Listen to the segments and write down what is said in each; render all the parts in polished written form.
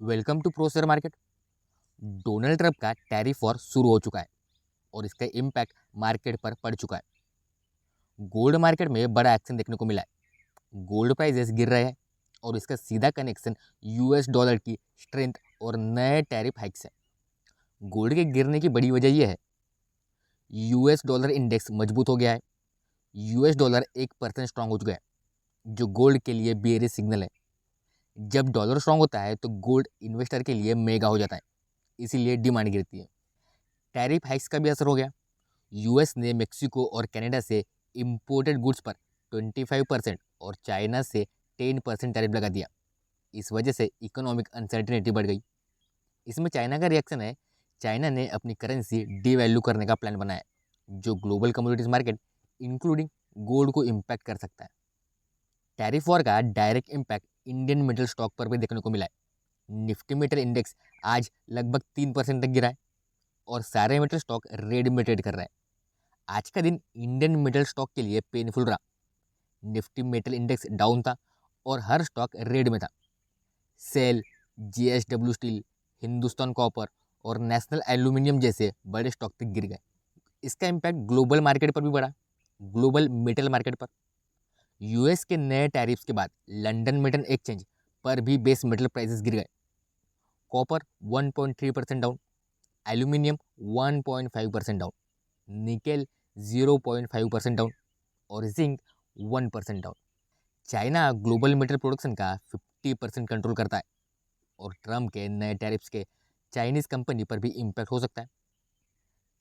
Welcome to pro share market. Donald Trump का tariff war शुरू हो चुका है और इसका इम्पैक्ट मार्केट पर पड़ चुका है। गोल्ड मार्केट में बड़ा एक्शन देखने को मिला है। गोल्ड प्राइसेस गिर रहे हैं और इसका सीधा कनेक्शन यूएस डॉलर की स्ट्रेंथ और नए टैरिफ हाइक्स है। गोल्ड के गिरने की बड़ी वजह यह है, यूएस डॉलर इंडेक्स मजबूत हो गया है। यूएस डॉलर 1% स्ट्रांग हो चुका है, जो गोल्ड के लिए बेयरिश सिग्नल है। जब डॉलर स्ट्रांग होता है तो गोल्ड इन्वेस्टर के लिए महंगा हो जाता है, इसीलिए डिमांड गिरती है। टैरिफ हाइक्स का भी असर हो गया। यूएस ने मेक्सिको और कनाडा से इंपोर्टेड गुड्स पर 25% और चाइना से 10% टैरिफ लगा दिया। इस वजह से इकोनॉमिक अनसर्टेनिटी बढ़ गई। इसमें चाइना का रिएक्शन है, चाइना ने अपनी करेंसी डीवैल्यू करने का प्लान बनाया, जो global commodities market including gold को इम्पैक्ट कर सकता है। टैरिफ वॉर का direct impact Indian metal stock पर भी देखने को मिला है। निफ्टी मेटल इंडेक्स आज लगभग 3% तक गिरा है और सारे मेटल स्टॉक रेड में ट्रेड कर रहे हैं। आज का दिन इंडियन मेटल स्टॉक के लिए पेनफुल रहा। निफ्टी मेटल इंडेक्स डाउन था और हर स्टॉक रेड में था। सेल, जीएसडब्ल्यू स्टील, हिंदुस्तान कॉपर और नेशनल एल्यूमिनियम जैसे बड़े स्टॉक तक गिर गए। इसका इम्पैक्ट ग्लोबल मार्केट पर भी पड़ा। ग्लोबल मेटल मार्केट पर यूएस के नए टैरिफ्स के बाद लंदन मेटल एक्सचेंज पर भी बेस मेटल प्राइसेस गिर गए। Copper 1.3% down, aluminium 1.5% down, nickel 0.5% down और zinc 1% down. China global metal production का 50% कंट्रोल करता है और ट्रम्प के नए टैरिफ्स के चाइनीज कंपनी पर भी इम्पैक्ट हो सकता है।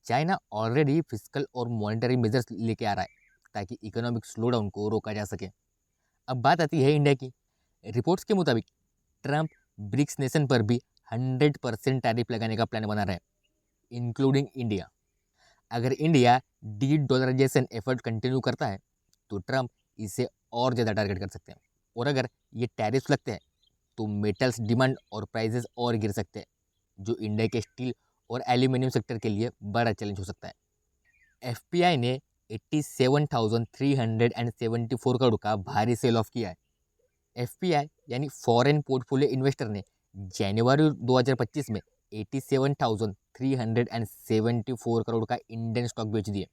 चाइना ऑलरेडी फिजिकल और मॉनेटरी मेजर्स लेके आ रहा है ताकि इकोनॉमिक स्लोडाउन को रोका जा सके। अब बात आती है इंडिया की। रिपोर्ट्स के मुताबिक ट्रम्प ब्रिक्स नेशन पर भी 100% टैरिफ लगाने का प्लान बना रहा है, इंक्लूडिंग इंडिया। अगर India de dollarization effort continue करता है तो ट्रम्प इसे और ज़्यादा टारगेट कर सकते हैं, और अगर ये टैरिफ्स लगते हैं तो मेटल्स डिमांड और प्राइसेस और गिर सकते हैं, जो इंडिया के स्टील और एल्यूमिनियम सेक्टर के लिए बड़ा चैलेंज हो सकता है। एफपीआई ने 87,374 करोड़ का भारी सेल ऑफ किया है। एफपीआई यानी फॉरेन पोर्टफोलियो इन्वेस्टर ने जनवरी 2025 में 87,374 करोड़ का इंडियन स्टॉक बेच दिए।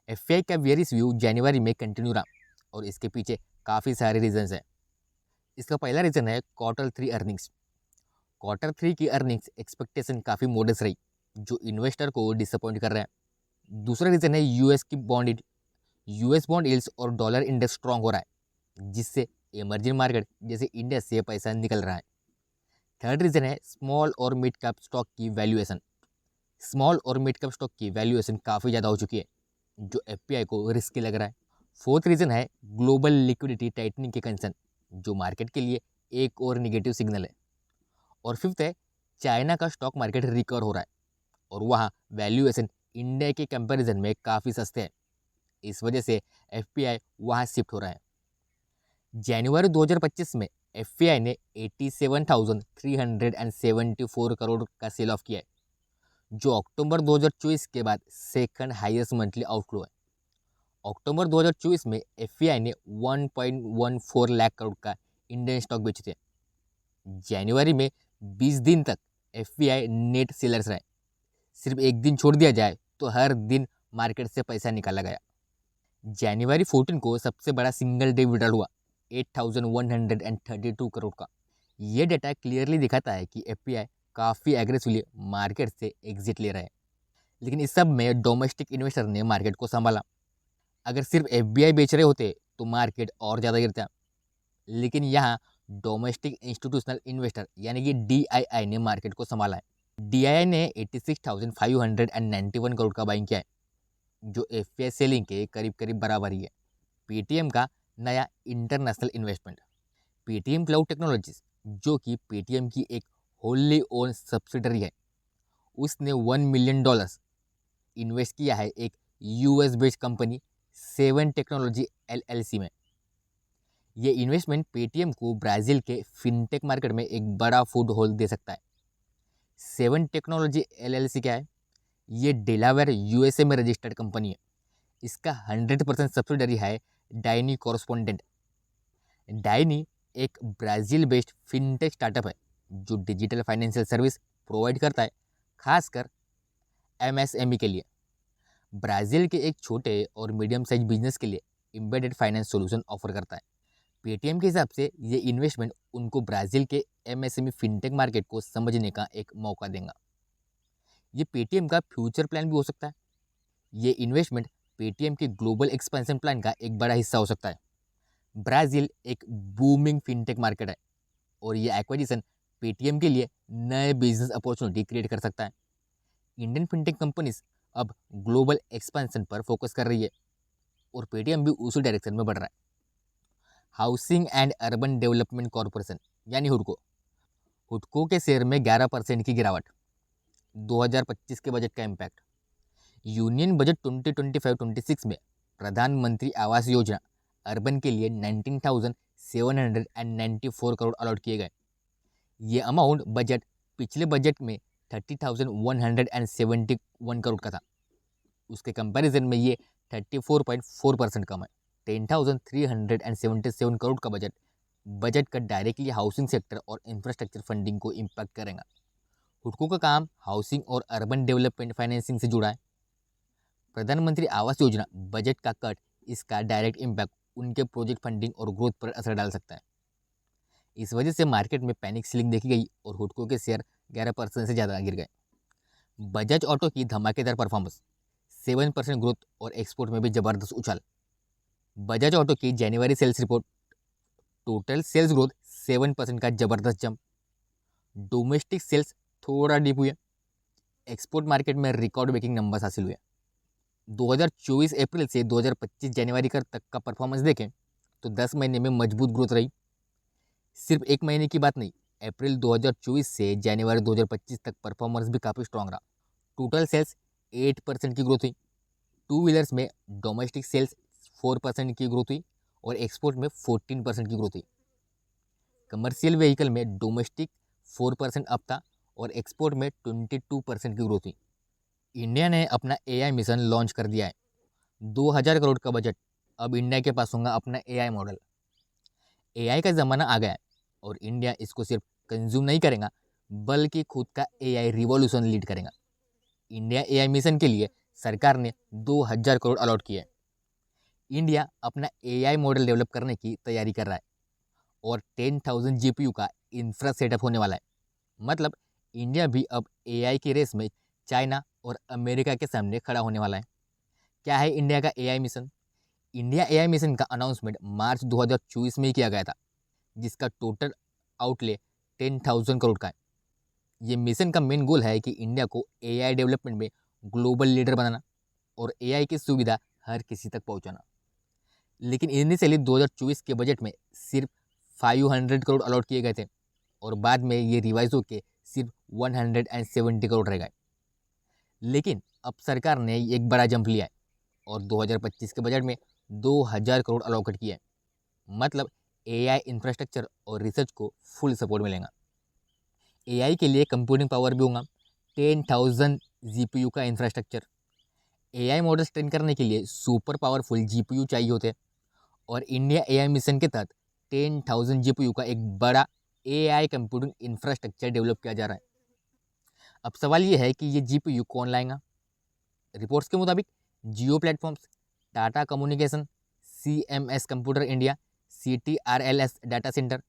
एफपीआई का बेयरिश व्यू जनवरी में कंटिन्यू रहा और इसके पीछे काफ़ी सारे रीजंस हैं। इसका पहला रीज़न है क्वार्टर 3 अर्निंग्स। क्वार्टर 3 की अर्निंग्स एक्सपेक्टेशन काफ़ी मोडेस्ट रही, जो इन्वेस्टर को डिसअपॉइंट कर रहे हैं। दूसरा रीज़न है यूएस की bond yield. US bond yields और डॉलर इंडेक्स स्ट्रॉन्ग हो रहा है, जिससे इमर्जिंग मार्केट जैसे इंडिया से पैसा निकल रहा है। थर्ड रीज़न है स्मॉल और मिड कैप स्टॉक की वैल्यूएशन। स्मॉल और मिड कैप स्टॉक की वैल्यूएशन काफ़ी ज़्यादा हो चुकी है, जो एफपीआई को रिस्की लग रहा है। फोर्थ रीज़न है ग्लोबल लिक्विडिटी टाइटनिंग के कंसर्न, जो मार्केट के लिए एक और निगेटिव सिग्नल है। और फिफ्थ है चाइना का स्टॉक मार्केट रिकवर हो रहा है और वहाँ वैल्यूएशन इंडिया के कंपैरिजन में काफ़ी सस्ते हैं। इस वजह से एफपीआई वहाँ शिफ्ट हो रहा है। जनवरी 2025 में एफपीआई ने 87,374 करोड़ का सेल ऑफ किया है, जो अक्टूबर 2024 के बाद सेकंड हाईएस्ट मंथली आउटफ्लो है। अक्टूबर 2024 में एफपीआई ने 1.14 लाख करोड़ का इंडियन स्टॉक बेचे थे। जनवरी में 20 दिन तक एफपीआई नेट सेलर्स रहे। सिर्फ एक दिन छोड़ दिया जाए तो हर दिन मार्केट से पैसा निकाला गया। जनवरी 14 को सबसे बड़ा सिंगल डे विड्रॉल हुआ 8,132 करोड़ का। ये डेटा क्लियरली दिखाता है कि एफपीआई काफ़ी एग्रेसिवली मार्केट से एग्जिट ले रहा है। लेकिन इस सब में डोमेस्टिक इन्वेस्टर ने मार्केट को संभाला। अगर सिर्फ एफबीआई बेच रहे होते तो मार्केट और ज़्यादा गिरता। लेकिन यहाँ डोमेस्टिक इंस्टीट्यूशनल इन्वेस्टर यानी कि डीआईआई ने मार्केट को संभाला है। डीआईआई ने 86,591 करोड़ का बाइंग किया है, जो एफपीआई सेलिंग के करीब करीब बराबर ही है। पेटीएम का नया international investment, Paytm cloud technologies, जो कि पेटीएम की एक होली ओन सब्सिडरी है, उसने $1 मिलियन इन्वेस्ट किया है एक US based company 7 technology LLC में। ये इन्वेस्टमेंट पेटीएम को ब्राज़ील के फिनटेक मार्केट में एक बड़ा फुट होल्ड दे सकता है। 7 टेक्नोलॉजी एलएलसी क्या है? ये डेलावेयर यूएसए में रजिस्टर्ड कंपनी है। इसका 100% सब्सिडरी है डाइनी कॉरस्पोंडेंट। डाइनी एक ब्राज़ील बेस्ड फिनटेक स्टार्टअप है जो डिजिटल फाइनेंशियल सर्विस प्रोवाइड करता है, खासकर MSME के लिए। ब्राज़ील के एक छोटे और मीडियम साइज बिजनेस के लिए एम्बेडेड फाइनेंस सॉल्यूशन ऑफर करता है। पेटीएम के हिसाब से ये इन्वेस्टमेंट उनको ब्राज़ील के MSME फिनटेक मार्केट को समझने का एक मौका देगा। ये पेटीएम का फ्यूचर प्लान भी हो सकता है। ये इन्वेस्टमेंट पेटीएम के ग्लोबल एक्सपेंशन प्लान का एक बड़ा हिस्सा हो सकता है। ब्राज़ील एक बूमिंग फिनटेक मार्केट है और ये एक्विजिशन पेटीएम के लिए नए बिजनेस अपॉर्चुनिटी क्रिएट कर सकता है। इंडियन फिनटेक कंपनीज अब ग्लोबल एक्सपेंशन पर फोकस कर रही है और पेटीएम भी उसी डायरेक्शन में बढ़ रहा है। Housing and urban development corporation यानी हुडको के शेयर में 11% की गिरावट। 2025 के बजट का इम्पैक्ट। यूनियन बजट 2025-26 में प्रधानमंत्री आवास योजना अर्बन के लिए 19,794 करोड़ अलॉट किए गए। ये अमाउंट बजट पिछले बजट में 30,171 करोड़ का था। उसके कंपैरिजन में ये 34.4% कम है। 10,377 करोड़ का बजट का डायरेक्टली हाउसिंग सेक्टर और इंफ्रास्ट्रक्चर फंडिंग को इम्पैक्ट करेगा। हुडको का काम हाउसिंग और अर्बन डेवलपमेंट फाइनेंसिंग से जुड़ा है। प्रधानमंत्री आवास योजना बजट का कट, इसका डायरेक्ट इम्पैक्ट उनके प्रोजेक्ट फंडिंग और ग्रोथ पर असर डाल सकता है। इस वजह से मार्केट में पैनिक सेलिंग देखी गई और हुडको के शेयर 11% से ज़्यादा गिर गए। बजाज ऑटो की धमाकेदार परफॉर्मेंस, 7% ग्रोथ और एक्सपोर्ट में भी ज़बरदस्त उछाल। बजाज ऑटो की जनवरी sales report, total sales growth 7% का ज़बरदस्त जंप। डोमेस्टिक सेल्स थोड़ा डिप हुए। एक्सपोर्ट मार्केट में रिकॉर्ड ब्रेकिंग नंबर्स हासिल हुए। 2024 अप्रैल से 2025 जनवरी तक का परफॉर्मेंस देखें तो 10 महीने में मजबूत ग्रोथ रही। सिर्फ एक महीने की बात नहीं, अप्रैल 2024 से जनवरी 2025 तक परफॉर्मेंस भी काफ़ी स्ट्रॉन्ग रहा। टोटल सेल्स 8% की ग्रोथ हुई। टू व्हीलर्स में डोमेस्टिक सेल्स 4% की ग्रोथ हुई और एक्सपोर्ट में 14% की ग्रोथ हुई। कमर्शियल व्हीकल में डोमेस्टिक 4% अप था और एक्सपोर्ट में 22% की ग्रोथ हुई। इंडिया ने अपना AI मिशन लॉन्च कर दिया है। 2000 करोड़ का बजट, अब इंडिया के पास होगा अपना AI मॉडल। AI का ज़माना आ गया है और इंडिया इसको सिर्फ कंज्यूम नहीं करेगा बल्कि खुद का AI रिवॉल्यूशन लीड करेगा। इंडिया AI मिशन के लिए सरकार ने 2000 करोड़ अलॉट किए हैं। इंडिया अपना AI मॉडल डेवलप करने की तैयारी कर रहा है और 10,000 GPU का इंफ्रा सेटअप होने वाला है। मतलब इंडिया भी अब AI की रेस में चाइना और अमेरिका के सामने खड़ा होने वाला है। क्या है इंडिया का AI mission? India AI mission का अनाउंसमेंट मार्च 2024 में ही किया गया था, जिसका टोटल आउटले 10,000 करोड़ का है। ये मिशन का मेन गोल है कि इंडिया को AI डेवलपमेंट में ग्लोबल लीडर बनाना और AI की सुविधा हर किसी तक पहुंचाना। लेकिन इनिशियली 2024 के बजट में सिर्फ 500 करोड़ अलॉट किए गए थे और बाद में ये रिवाइज होकर सिर्फ 170 करोड़ रह गए। लेकिन अब सरकार ने एक बड़ा जंप लिया है और 2025 के बजट में 2000 करोड़ अलॉकेट किया है। मतलब AI इंफ्रास्ट्रक्चर और रिसर्च को फुल सपोर्ट मिलेगा। AI के लिए कंप्यूटिंग पावर भी होगा, 10,000 GPU का इंफ्रास्ट्रक्चर। AI मॉडल्स ट्रेन करने के लिए सुपर पावरफुल GPU चाहिए होते हैं और इंडिया AI मिशन के तहत 10,000 GPU का एक बड़ा AI कंप्यूटिंग इंफ्रास्ट्रक्चर डेवलप किया जा रहा है। अब सवाल ये है कि ये GPU कौन लाएगा? रिपोर्ट्स के मुताबिक Jio platforms, Tata communication, CMS computer India, CTRLS data centre,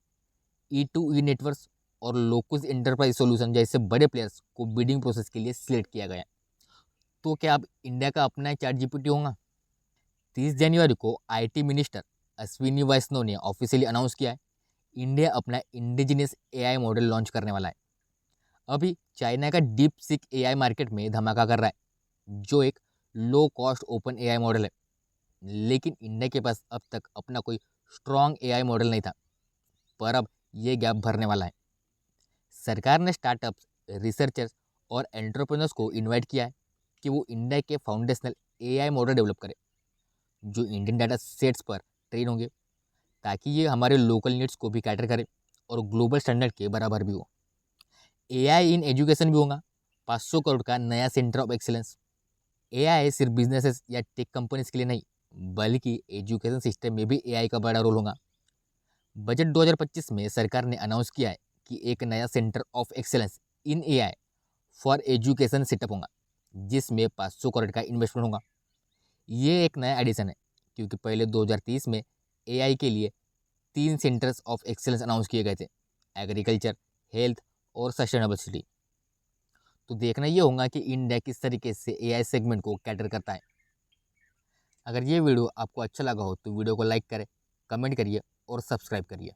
E2E networks और लोकस एंटरप्राइज सॉल्यूशन जैसे बड़े प्लेयर्स को बिडिंग प्रोसेस के लिए सिलेक्ट किया गया। तो क्या अब इंडिया का अपना चैट GPT होगा? 30 जनवरी को IT मिनिस्टर अश्विनी वैष्णव ने ऑफिशियली अनाउंस किया है इंडिया अपना इंडिजिनियस AI मॉडल लॉन्च करने वाला है। अभी चाइना का डीप सीक AI मार्केट में धमाका कर रहा है, जो एक low cost open AI model है। लेकिन इंडिया के पास अब तक अपना कोई स्ट्रॉन्ग AI मॉडल नहीं था, पर अब ये गैप भरने वाला है। सरकार ने स्टार्टअप्स, रिसर्चर्स और एंटरप्रेन्योर्स को इनवाइट किया है कि वो इंडिया के फाउंडेशनल AI मॉडल डेवलप करें, जो इंडियन डाटा सेट्स पर ट्रेन होंगे, ताकि ये हमारे लोकल नीड्स को भी कैटर करे और ग्लोबल स्टैंडर्ड के बराबर भी हो। AI इन एजुकेशन भी होगा, 500 करोड़ का नया सेंटर ऑफ एक्सीलेंस। AI सिर्फ बिजनेसेस या टेक कंपनीज के लिए नहीं, बल्कि एजुकेशन सिस्टम में भी AI का बड़ा रोल होगा। बजट 2025 में सरकार ने अनाउंस किया है कि एक नया centre of excellence in AI for education setup होगा, जिसमें 500 करोड़ का इन्वेस्टमेंट होगा। ये एक नया एडिशन है, क्योंकि पहले 2030 में एआई के लिए 3 सेंटर्स ऑफ एक्सेलेंस अनाउंस किए गए थे, एग्रीकल्चर, हेल्थ और सस्टेनेबल सिटी। तो देखना ये होगा कि इंडिया किस तरीके से एआई सेगमेंट को कैटर करता है। अगर ये वीडियो आपको अच्छा लगा हो तो वीडियो को लाइक करें, कमेंट करिए और सब्सक्राइब करिए।